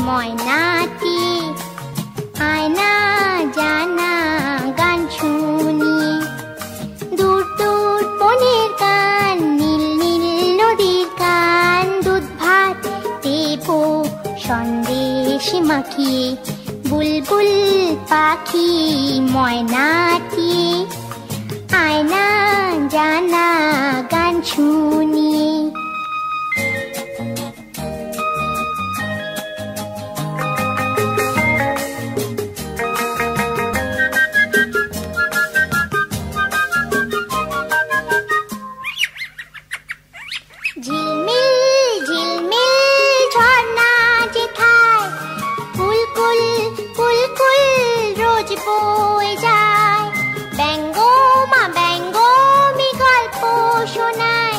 ময়নাটি আয়না জানা গান শুনিয়ে দূর দূর বনের গান নীল নীল নদীর গান দুধ ভাত দেবো সন্দেশ মাখিয়ে বুলবুল পাখি ময়নাটি আয়না জানা গান শুনিয়ে ঝিলমিল ঝিলমিল ঝর্ণা যেথায় কুলকুল কুলকুল রোজ বয়ে যায় ব্যঙ্গমা ব্যঙ্গমি গল্প শোনায়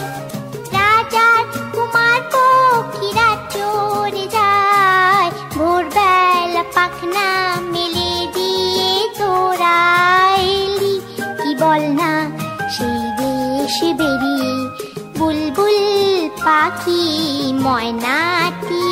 রাজার কুমার পক্ষীরা চড়ে যায় ভোরবেলা পাখনা মেলে দিয়ে তোরা এলি কি বল না সেই দেশে বেরিয়ে বুলবুল পাখি ময়নাটি